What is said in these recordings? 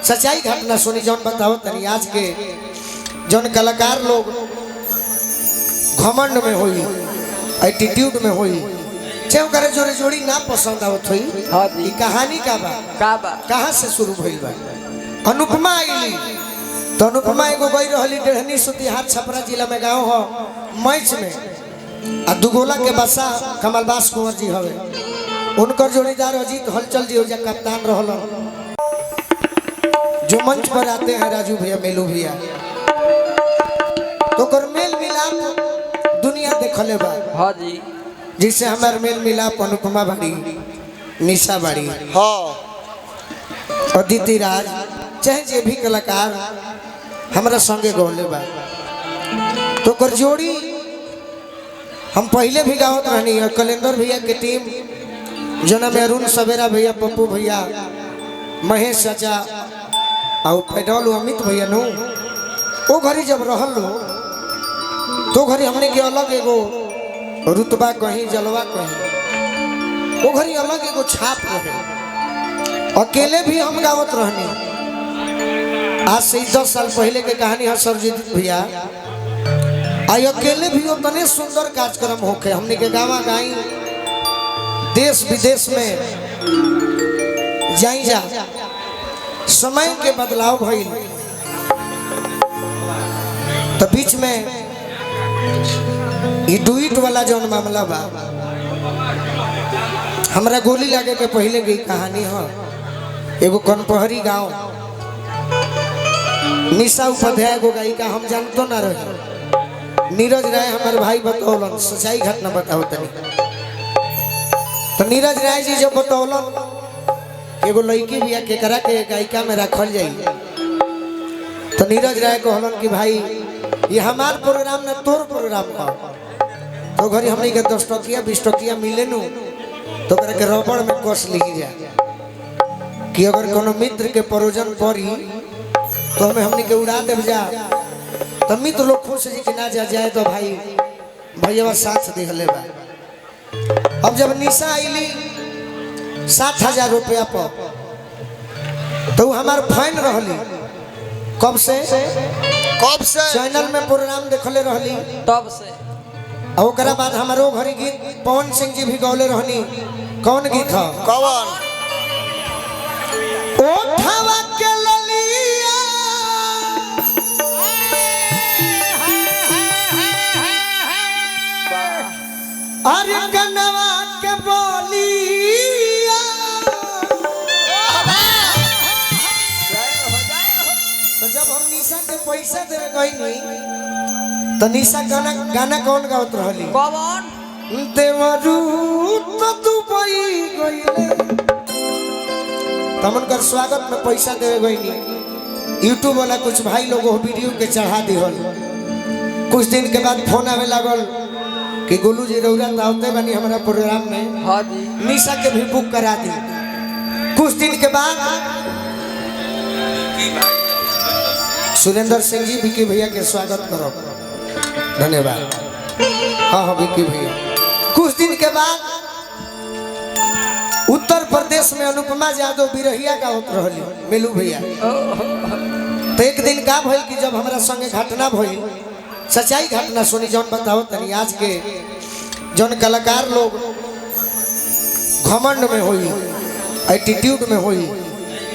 सच्चाई घटना सुनी जौन बताओ तनी आज के जौन कलाकार लोग घमंड में हुई एटीट्यूड में हुई चाहे करे जोरे जोड़ी ना पसंद आवत हुई। हाँ जी। कहानी का बा कहाँ से शुरू भइल बा। अनुपमा आईली तो अनुपमा एगो गई रहली डेढ़नी सुतिहार छपरा जिला में गाँव हो मैच में आ दुगोला के बसा कमलबास कुंवर जी हवे उनकर जोड़ीदार अजीत हलचल जी हो जा कप्तान रहल जो मंच पर आते हैं राजू भैया मेलू भैया तो कर मेल मिलाप दुनिया देखले बा। हाँ जी। जिससे हमार मेल मिलाप अनुपमा बाड़ी निशा बाड़ी हाँ अदिति राज चाहे जे भी कलाकार हमारा संगे गौले बा तो कर जोड़ी हम पहले भी गावत रहनी और कैलेंडर भैया के टीम जना में अरुण सवेरा भैया पप्पू भैया महेश चाचा और पैडल अमित भैया नो वो घड़ी जब रहल लो तो घड़ी हमने के अलग एगो रुतबा कहीं जलवा कहीं वो घड़ी अलग एगो छाप रहे अकेले भी हम गावत रहनी। आज से 10 साल पहले के कहानी है सरजीत भैया आई अकेले भी उतने सुंदर कार्यक्रम होके हमने के गावा गाई देश विदेश में जाई जा समय के बदलाव भइल तो बीच में ये डुइट वाला जौन मामला बा हमरा गोली लागे के पहले की कहानी है। एगो कनपहरी गांव निशा उपाध्याय एगो गायिका हम जानतो ना रहे नीरज राय हमारे भाई बतौलन सच्चाई घटना बताओ तनी तो नीरज राय जी जब बतौलन एगो लड़की भी केकरा के गायिका में रखल जाई तो नीरज राय कहलन कि भाई ये हमार प्रोग्राम ना तोर प्रोग्राम का तो घरी हमनी के 10 टकिया 20 टकिया मिले नु तो करे के रबड़ में कस ली जा कि अगर कोनो मित्र के प्रयोजन पड़ी तो हमें हमनी के उड़ा देव जा तो मित्र लोग खुश जी कि ना जा जाए तो भाई भैया साथ दिहले बा। अब जब निशा आईली 7,000 रुपया पर तो हमार फाइन रहली कब से चैनल में प्रोग्राम देखले रहली तब से और ओकरा बाद हमारो घरी गीत पवन सिंह जी भी गौले रहनी। कौन गीत है कौन ओठवा के ललिया अरे कनवा के बोलिया तो जब हम निशा के पैसा दे गई तो निशा गाना कौन गावत रहली कौन देवरू तो दुबई गईले तमन कर स्वागत में पैसा देवे गईनी यूट्यूब वाला कुछ भाई लोग वीडियो के चढ़ा दिहल। कुछ दिन के बाद फोन आवे लागल कि गोलू जी रौरा दावते बनी हमारा प्रोग्राम में। हाँ जी। निशा के भी बुक करा दी। कुछ दिन के बाद सुरेंद्र सिंह जी विकी भैया के स्वागत करो धन्यवाद। हाँ हाँ विकी भैया। कुछ दिन के बाद उत्तर प्रदेश में अनुपमा यादव बिरहिया का होत रहली मेलू भैया। तो एक दिन का भइल कि जब हमारा संगे घटना भइल सच्चाई घटना सुनी जौन बताओ तनी आज के जौन कलाकार लोग घमंड में हुई एटीट्यूड में हुई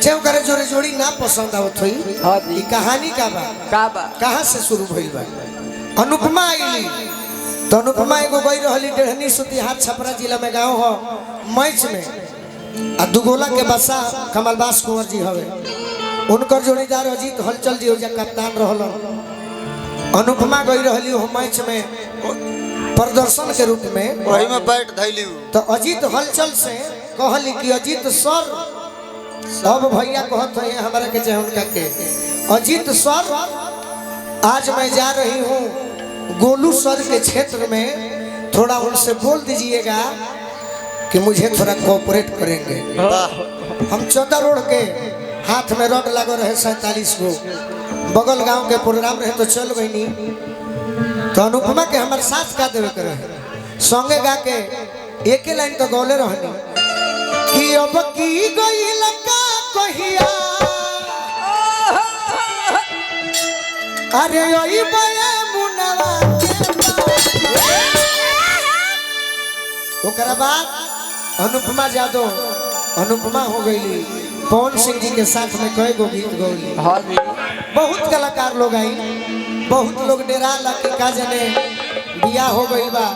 चाहे करे जोरे जोड़ी ना पसंद आवत हुई। हाँ जी। कहानी का बा कहाँ से शुरू भइल बा। अनुपमा आईली तो अनुपमा एगो गई रहली डेढ़नी सुतिहार छपरा जिला में गाँव हो मैच में आ दुगोला के बसा कमलबास कुंवर जी हवे उनकर जोड़ीदार अजीत हलचल जी हो जा कप्तान रहल। अनुपमा गई रहली हो मैच में प्रदर्शन के रूप में वही में बैठ धैली तो अजीत हलचल से कहली कि अजीत सर सब भैया कहत है हमारा के चाहे उनका के अजीत सर आज मैं जा रही हूँ गोलू सर के क्षेत्र में थोड़ा उनसे बोल दीजिएगा कि मुझे थोड़ा कोऑपरेट करेंगे। हम 14 रोड के हाथ में रॉड लगा रहे 47 गो बगल गांव के प्रोग्राम रहे तो चल गई नहीं तो अनुपमा के हमारे साथ का देवे करे संगे गा के एक लाइन तो गौले रहनी कि अब की गई लगा कहिया अरे ओई बया मुनवा ओकरा बाद अनुपमा यादव अनुपमा हो गई पवन सिंह जी के साथ में कई गो गीत गौली। हाँ जी बहुत कलाकार लोग आई बहुत लोग डेरा लगे का जने बिया हो गई बा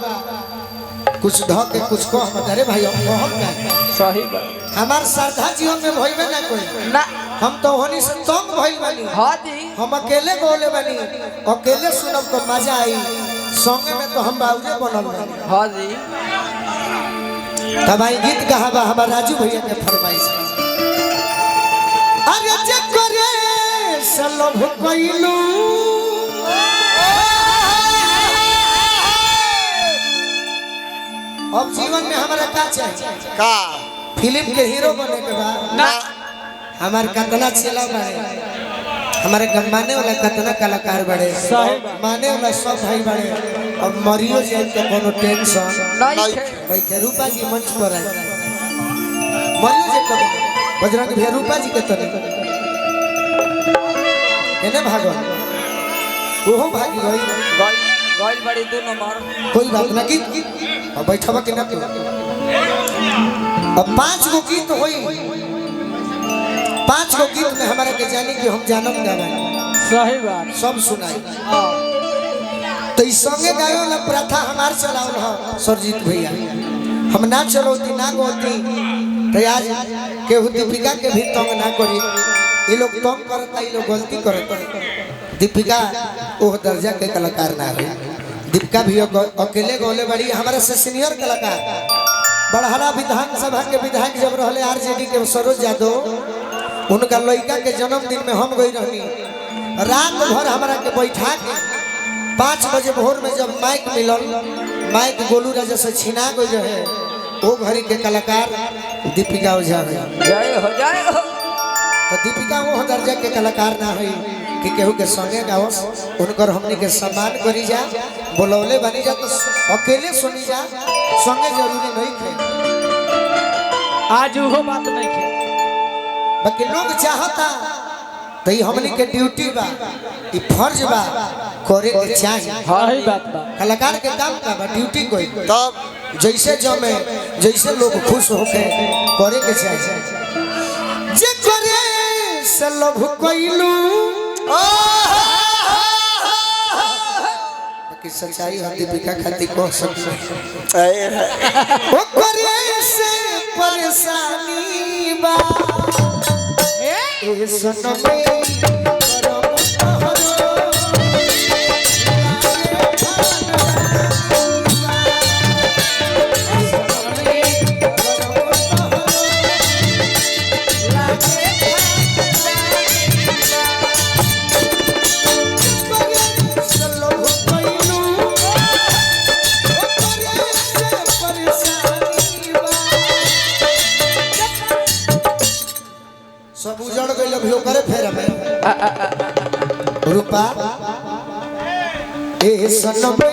कुछ ध के कुछ कह मत अरे भाई हम कहम ना सही बात हमार श्रद्धा जीवन में भइबे ना कोई ना हम तो होनी से तंग भइल बानी। हाँ जी हम अकेले बोले बानी अकेले सुनब तो मजा आई संगे में तो हम बाबूजी बनल बानी। हाँ जी तब आई गीत कहा बा हमार राजू भैया के फरमाइश अरे जे करे सलभ कइलू अब जीवन में हमारा का चाहिए का फिल्म के हीरो बने के बाद ना हमार कतना चला बड़े हमारे माने वाला कतना कलाकार बड़े माने वाला सब भाई बड़े अब मरियो जाए तो कोनो टेंशन नहीं है भाई के रूपा जी मंच पर आए मरियो जे तो बजरंग भैया रूपा जी के तरह एने भागो ओहो भागी गई गॉल बड़ी 2 नंबर कोई बात ना गीत अब बैठवा के ना अब 5 गो गीत होई 5 गो गीत में हमारा के जानी कि हम जानम गावे सही बात सब सुनाई तो इस संगे गायो ना प्रथा हमार चलावल ह सरजीत भैया हम ना चलोती ना गोती तो आज केहू दीपिका के भी तंग ना करी ये लोग तंग करता ये लोग गलती करता दीपिका ओह दर्जा के कलाकार ना है दीपिका भी अकेले गौले बड़ी हमारे से सीनियर कलाकार बड़हरा विधानसभा के विधायक जब रहले आरजेडी के सरोज यादव उनका लड़का के जन्मदिन में हम गई रहनी रात भर हमारा के बैठा के 5 बजे भोर में जब माइक मिलल माइक गोलू राजा से छिना गई रहे वो घड़ी के कलाकार दीपिका ओझा है जय हो तो दीपिका वो दर्जा के कलाकार ना है कि केहू के संगे गावस उनकर हमनी के सम्मान करी जा बोलौले बनी जा तो अकेले सुनी जा संगे जरूरी नहीं थे आज वो बात नहीं है बाकी लोग चाहता तो ये हमनी के ड्यूटी बा ये फर्ज बा करे के चाहिए। हाँ ही बात बा कलाकार के काम का बा ड्यूटी कोई तब जैसे जमे जैसे लोग खुश होके करे के चाहिए जे करे से लभ कइलू बाकी सच्चाई है दीपिका खातिर कह सकते ओ करे से परेशानी बा ए सनमे सब उजड़ गई अभी करे फेर में रूपा ए सनमे